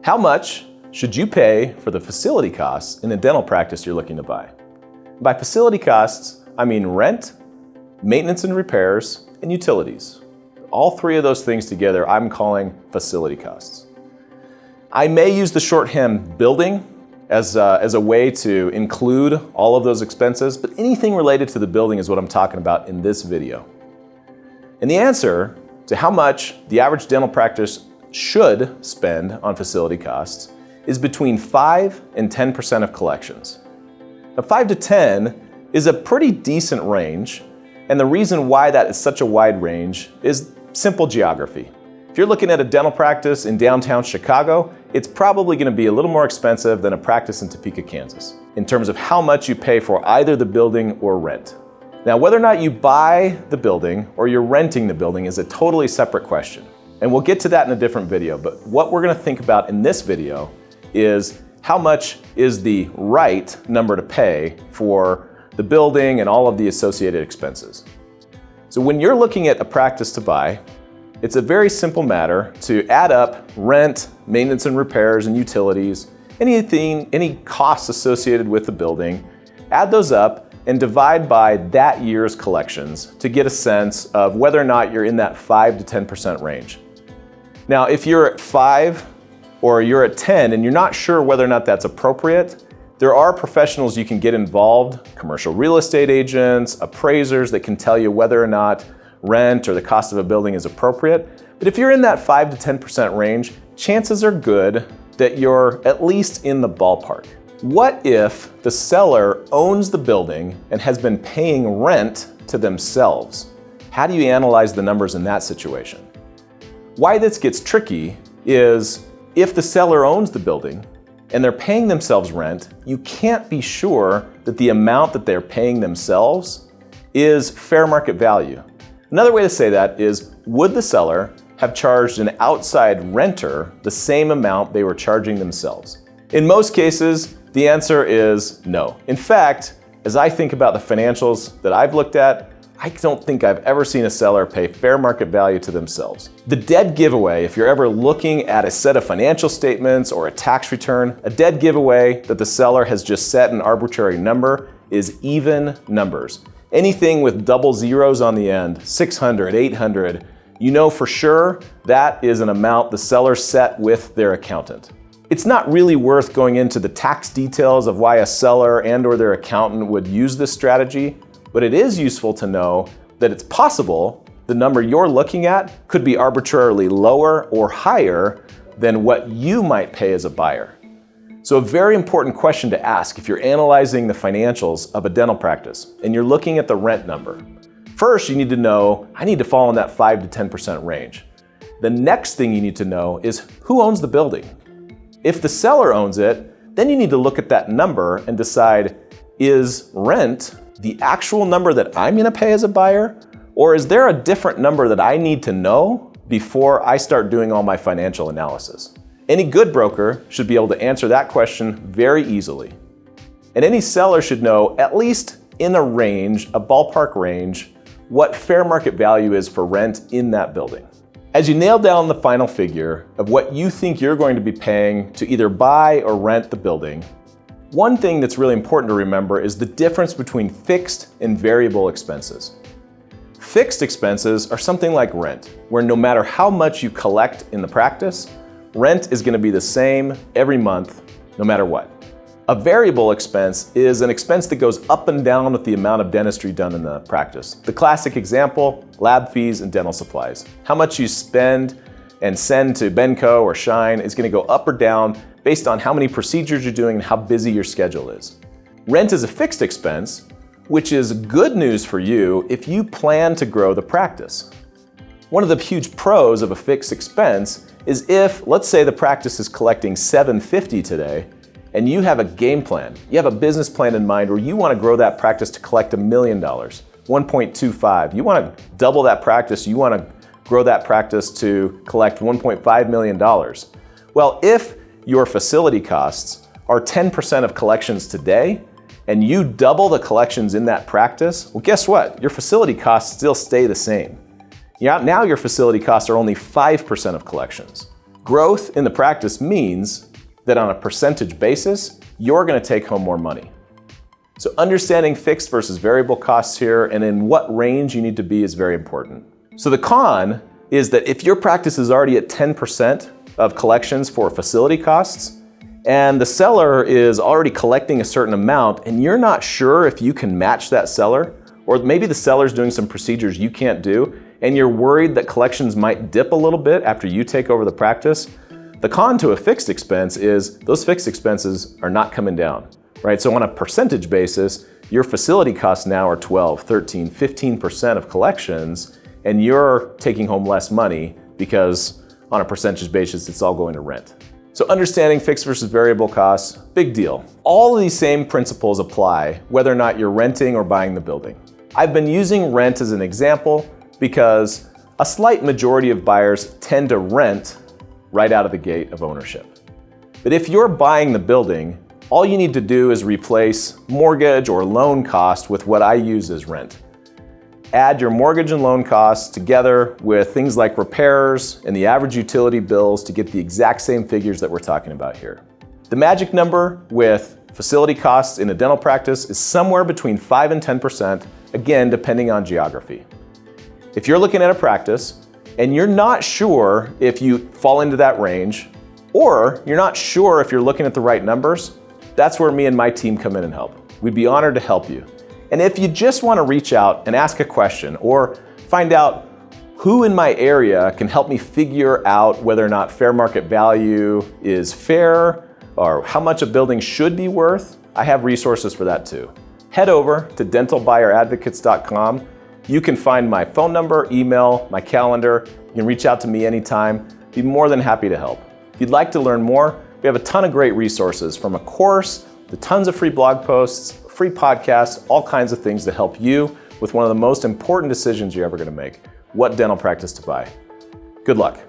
How much should you pay for the facility costs in a dental practice you're looking to buy? By facility costs, I mean rent, maintenance and repairs, and utilities. All three of those things together I'm calling facility costs. I may use the shorthand building as a way to include all of those expenses, but anything related to the building is what I'm talking about in this video. And the answer to how much the average dental practice should spend on facility costs is between 5 and 10% of collections. Now 5 to 10 is a pretty decent range, and the reason why that is such a wide range is simple geography. If you're looking at a dental practice in downtown Chicago, it's probably going to be a little more expensive than a practice in Topeka, Kansas, in terms of how much you pay for either the building or rent. Now, whether or not you buy the building or you're renting the building is a totally separate question. And we'll get to that in a different video, but what we're going to think about in this video is how much is the right number to pay for the building and all of the associated expenses. So when you're looking at a practice to buy, it's a very simple matter to add up rent, maintenance and repairs and utilities, any costs associated with the building, add those up and divide by that year's collections to get a sense of whether or not you're in that 5 to 10% range. Now, if you're at 5 or you're at 10 and you're not sure whether or not that's appropriate, there are professionals you can get involved, commercial real estate agents, appraisers that can tell you whether or not rent or the cost of a building is appropriate. But if you're in that 5 to 10% range, chances are good that you're at least in the ballpark. What if the seller owns the building and has been paying rent to themselves? How do you analyze the numbers in that situation? Why this gets tricky is if the seller owns the building and they're paying themselves rent, you can't be sure that the amount that they're paying themselves is fair market value. Another way to say that is, would the seller have charged an outside renter the same amount they were charging themselves? In most cases, the answer is no. In fact, as I think about the financials that I've looked at, I don't think I've ever seen a seller pay fair market value to themselves. The dead giveaway, if you're ever looking at a set of financial statements or a tax return, a dead giveaway that the seller has just set an arbitrary number is even numbers. Anything with double zeros on the end, 600, 800, you know for sure that is an amount the seller set with their accountant. It's not really worth going into the tax details of why a seller and or their accountant would use this strategy, but it is useful to know that it's possible the number you're looking at could be arbitrarily lower or higher than what you might pay as a buyer. So a very important question to ask if you're analyzing the financials of a dental practice and you're looking at the rent number. First, you need to know, I need to fall in that 5 to 10% range. The next thing you need to know is who owns the building. If the seller owns it, then you need to look at that number and decide, is rent the actual number that I'm going to pay as a buyer, or is there a different number that I need to know before I start doing all my financial analysis? Any good broker should be able to answer that question very easily. And any seller should know, at least in a range, a ballpark range, what fair market value is for rent in that building. As you nail down the final figure of what you think you're going to be paying to either buy or rent the building, one thing that's really important to remember is the difference between fixed and variable expenses. Fixed expenses are something like rent, where no matter how much you collect in the practice, rent is going to be the same every month, no matter what. A variable expense is an expense that goes up and down with the amount of dentistry done in the practice. The classic example, lab fees and dental supplies. How much you spend and send to Benco or Shine is going to go up or down based on how many procedures you're doing and how busy your schedule is. Rent is a fixed expense, which is good news for you if you plan to grow the practice. One of the huge pros of a fixed expense is if, let's say the practice is collecting $750 today, and you have a game plan, you have a business plan in mind where you want to grow that practice to collect $1 million, 1.25. You want to double that practice, you want to grow that practice to collect $1.5 million. Well, if your facility costs are 10% of collections today, and you double the collections in that practice, well, guess what? Your facility costs still stay the same. Now your facility costs are only 5% of collections. Growth in the practice means that on a percentage basis, you're going to take home more money. So understanding fixed versus variable costs here and in what range you need to be is very important. So the con is that if your practice is already at 10% of collections for facility costs, and the seller is already collecting a certain amount and you're not sure if you can match that seller, or maybe the seller's doing some procedures you can't do, and you're worried that collections might dip a little bit after you take over the practice, the con to a fixed expense is those fixed expenses are not coming down, right? So on a percentage basis, your facility costs now are 12, 13, 15% of collections, and you're taking home less money because on a percentage basis, it's all going to rent. So understanding fixed versus variable costs, big deal. All of these same principles apply whether or not you're renting or buying the building. I've been using rent as an example because a slight majority of buyers tend to rent right out of the gate of ownership. But if you're buying the building, all you need to do is replace mortgage or loan cost with what I use as rent. Add your mortgage and loan costs together with things like repairs and the average utility bills to get the exact same figures that we're talking about here. The magic number with facility costs in a dental practice is somewhere between 5 and 10%, again, depending on geography. If you're looking at a practice and you're not sure if you fall into that range, or you're not sure if you're looking at the right numbers, that's where me and my team come in and help. We'd be honored to help you. And if you just want to reach out and ask a question or find out who in my area can help me figure out whether or not fair market value is fair or how much a building should be worth, I have resources for that too. Head over to dentalbuyeradvocates.com. You can find my phone number, email, my calendar. You can reach out to me anytime. Be more than happy to help. If you'd like to learn more, we have a ton of great resources, from a course to tons of free blog posts, free podcasts, all kinds of things to help you with one of the most important decisions you're ever going to make: what dental practice to buy. Good luck.